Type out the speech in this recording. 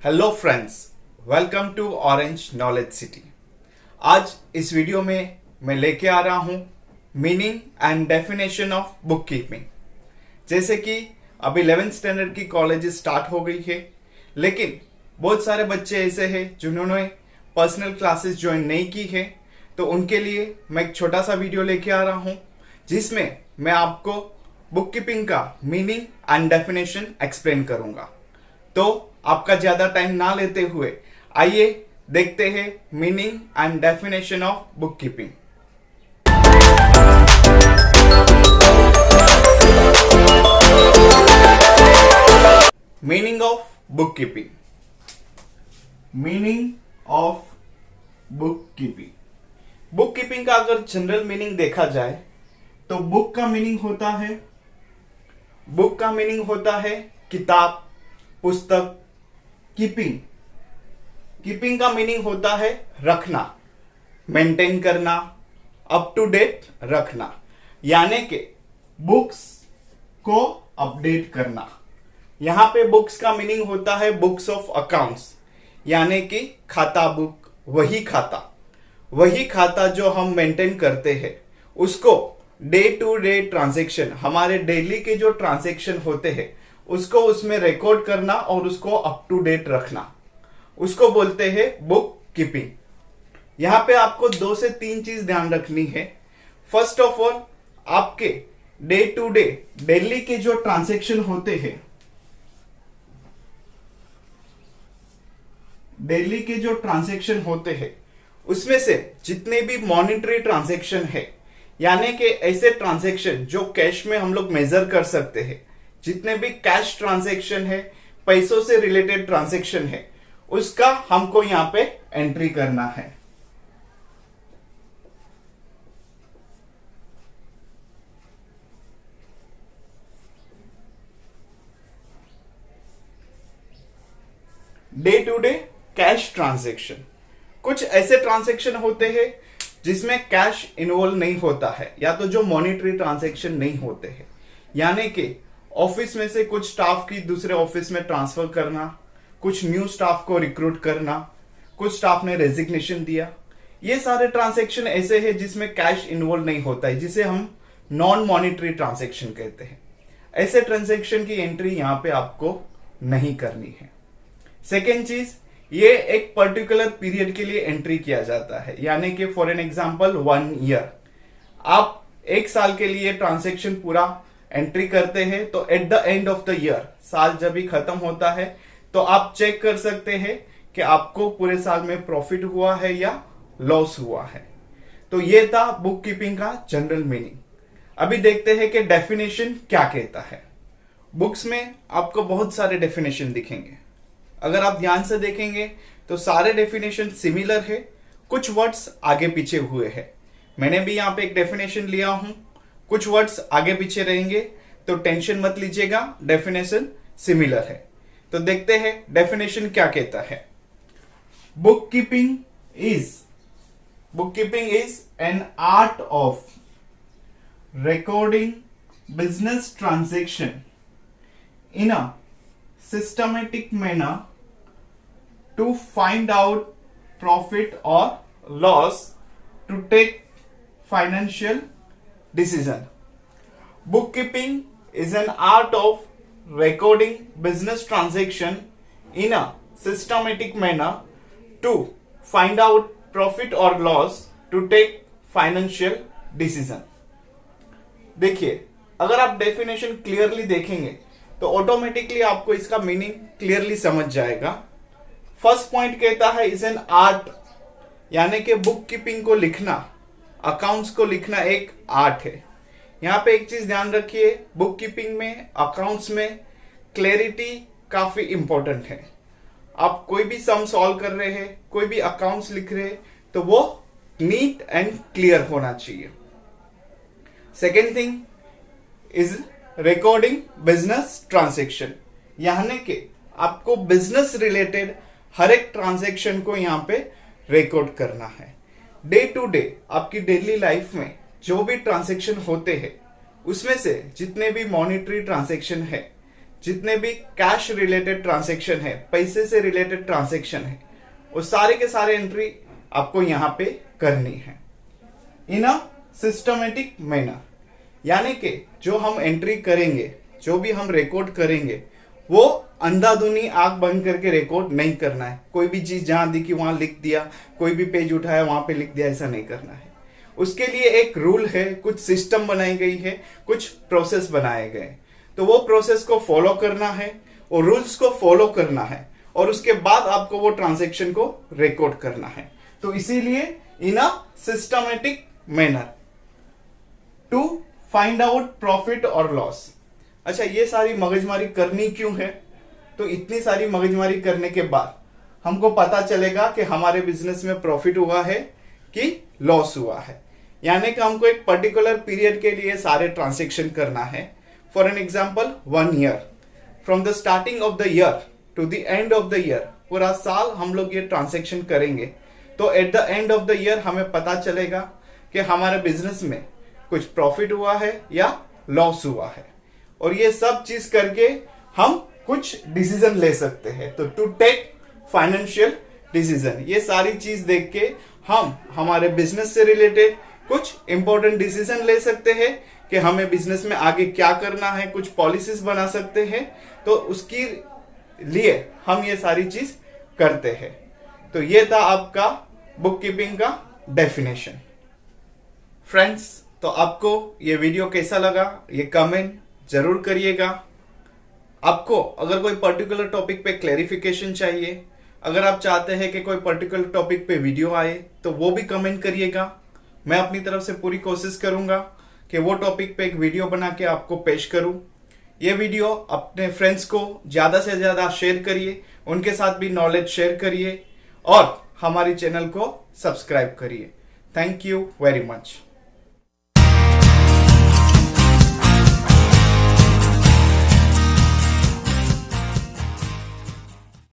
Hello friends, welcome to orange knowledge city. आज इस video में मैं लेके आ रहा हूं meaning and definition of bookkeeping. जैसे कि अब 11th स्टैंडर्ड की कॉलेजेस स्टार्ट हो गई है, लेकिन बहुत सारे बच्चे ऐसे हैं जिन्होंने पर्सनल क्लासेस ज्वाइन नहीं की है, तो उनके लिए मैं एक छोटा सा वीडियो लेके आ रहा हूं जिसमें मैं आपको बुक कीपिंग का मीनिंग एंड डेफिनेशन एक्सप्लेन करूंगा। तो आपका ज्यादा टाइम ना लेते हुए आइए देखते हैं meaning and definition of book keeping. Meaning of book keeping. Meaning of book keeping. Book keeping का अगर जनरल मीनिंग देखा जाए तो बुक का मीनिंग होता है किताब, पुस्तक। कीपिंग का मीनिंग होता है रखना, मेंटेन करना, अप टू डेट रखना, यानी कि बुक्स को अपडेट करना। यहां पे बुक्स का मीनिंग होता है बुक्स ऑफ अकाउंट्स, यानी कि खाता बुक, वही खाता जो हम मेंटेन करते हैं, उसको डे टू डे ट्रांजैक्शन, हमारे डेली के जो ट्रांजैक्शन होते हैं उसको उसमें रिकॉर्ड करना और उसको अप टू डेट रखना, उसको बोलते हैं बुक कीपिंग। यहां पे आपको 2 से 3 चीज ध्यान रखनी है। फर्स्ट ऑफ ऑल, आपके डे टू डे डेली के जो ट्रांजैक्शन होते हैं, उसमें से जितने भी मॉनिटरी ट्रांजैक्शन है, यानी कि ऐसे ट्रांजैक्शन जो कैश में हम लोग मेजर कर सकते हैं, जितने भी कैश ट्रांजैक्शन है, पैसों से रिलेटेड ट्रांजैक्शन है, उसका हमको यहां पे एंट्री करना है। Day to day cash transaction. कुछ ऐसे ट्रांजैक्शन होते हैं जिसमें कैश इन्वॉल्व नहीं होता है, या तो जो मॉनिटरी ट्रांजैक्शन नहीं होते हैं, यानी कि ऑफिस में से कुछ स्टाफ की दूसरे ऑफिस में ट्रांसफर करना, कुछ न्यू स्टाफ को रिक्रूट करना, कुछ स्टाफ ने रेजिग्नेशन दिया। ये सारे ट्रांजैक्शन ऐसे हैं जिसमें कैश इन्वॉल्व नहीं होता है, जिसे हम नॉन मॉनिटरी ट्रांजैक्शन कहते हैं। ऐसे ट्रांजैक्शन की एंट्री यहां पे आपको नहीं करनी है। सेकेंड चीज, ये एक पर्टिकुलर पीरियड के लिए एंट्री किया जाता है, यानी कि फॉर एन एग्जांपल 1 ईयर। आप 1 साल के लिए ट्रांजैक्शन पूरा एंट्री करते हैं, तो at the end of the year, साल जब भी खत्म होता है, तो आप चेक कर सकते हैं कि आपको पूरे साल में प्रॉफिट हुआ है या लॉस हुआ है। तो ये था बुक कीपिंग का जनरल मीनिंग। अभी देखते हैं कि डेफिनेशन क्या कहता है। बुक्स में आपको बहुत सारे डेफिनेशन दिखेंगे। अगर आप ध्यान से देखेंगे तो सारे डेफिनेशन सिमिलर है, कुछ वर्ड्स आगे पीछे हुए हैं। मैंने भी यहां पे एक डेफिनेशन लिया हूं, कुछ वर्ड्स आगे पीछे रहेंगे, तो टेंशन मत लीजिएगा, डेफिनेशन सिमिलर है। तो देखते हैं डेफिनेशन क्या कहता है। Bookkeeping is an art of recording business transaction in a systematic manner to find out profit और loss, to take financial decision. Bookkeeping is an art of recording business transaction in a systematic manner to find out profit or loss, to take financial decision. देखिए, अगर आप definition clearly देखेंगे तो automatically आपको इसका meaning clearly समझ जाएगा। First point कहता है इज एन आर्ट, यानी कि बुक कीपिंग को लिखना, अकाउंट्स को लिखना एक आर्ट है। यहां पे एक चीज ध्यान रखिए, बुक कीपिंग में, अकाउंट्स में क्लैरिटी काफी इंपॉर्टेंट है। आप कोई भी सम सॉल्व कर रहे हैं, कोई भी अकाउंट्स लिख रहे हैं, तो वो नीट एंड क्लियर होना चाहिए। Second thing is recording business transaction, यानी कि आपको बिजनेस रिलेटेड हर एक ट्रांजैक्शन को यहां पे रिकॉर्ड करना है। डे टू डे आपकी डेली लाइफ में जो भी ट्रांजैक्शन होते हैं, उसमें से जितने भी मॉनिटरी ट्रांजैक्शन है, जितने भी कैश रिलेटेड ट्रांसेक्शन है, पैसे से रिलेटेड ट्रांसेक्शन है, वो सारे के सारे एंट्री आपको यहां पे करनी है इन अ सिस्टमेटिक मैनर। यानी कि जो हम एंट्री करेंगे, जो भी हम रिकॉर्ड करेंगे, वो अंधाधुनी आंख बंद करके रिकॉर्ड नहीं करना है। कोई भी चीज जहां दिखी वहां लिख दिया, कोई भी पेज उठाया वहां पे लिख दिया, ऐसा नहीं करना है। उसके लिए एक रूल है, कुछ सिस्टम बनाई गई है, कुछ प्रोसेस बनाए गए, तो वो प्रोसेस को फॉलो करना है और रूल्स को फॉलो करना है, और उसके बाद आपको वो ट्रांजेक्शन को रिकॉर्ड करना है। तो इसीलिए in a systematic manner to find out profit और लॉस। अच्छा, ये सारी मगजमारी करनी क्यों है? तो इतनी सारी मगजमारी करने के बाद हमको पता चलेगा कि हमारे बिजनेस में प्रॉफिट हुआ है कि लॉस हुआ है। यानी कि हमको एक पर्टिकुलर पीरियड के लिए सारे ट्रांजेक्शन करना है। For an example 1 year, from the starting of the year to the end of the year, पूरा साल हम लोग ये ट्रांजेक्शन करेंगे। तो at the end of the year हमें पता चलेगा कि हमारे बिजनेस में कुछ प्रॉफिट हुआ है या लॉस हुआ है, और ये सब चीज करके हम कुछ डिसीजन ले सकते हैं। तो टू टेक फाइनेंशियल डिसीजन, ये सारी चीज देख के हम हमारे बिजनेस से रिलेटेड कुछ इंपॉर्टेंट डिसीजन ले सकते हैं कि हमें बिजनेस में आगे क्या करना है, कुछ पॉलिसीज बना सकते हैं। तो उसकी लिए हम ये सारी चीज करते हैं। तो ये था आपका बुक कीपिंग का डेफिनेशन। फ्रेंड्स, तो आपको ये वीडियो कैसा लगा ये कमेंट जरूर करिएगा। आपको अगर कोई पर्टिकुलर टॉपिक पे क्लैरिफिकेशन चाहिए, अगर आप चाहते हैं कि कोई पर्टिकुलर टॉपिक पे वीडियो आए, तो वो भी कमेंट करिएगा। मैं अपनी तरफ से पूरी कोशिश करूंगा कि वो टॉपिक पे एक वीडियो बना के आपको पेश करूं। ये वीडियो अपने फ्रेंड्स को ज्यादा से ज्यादा शेयर करिए, उनके साथ भी नॉलेज शेयर करिए और हमारी चैनल को सब्सक्राइब करिए। Thank you very much.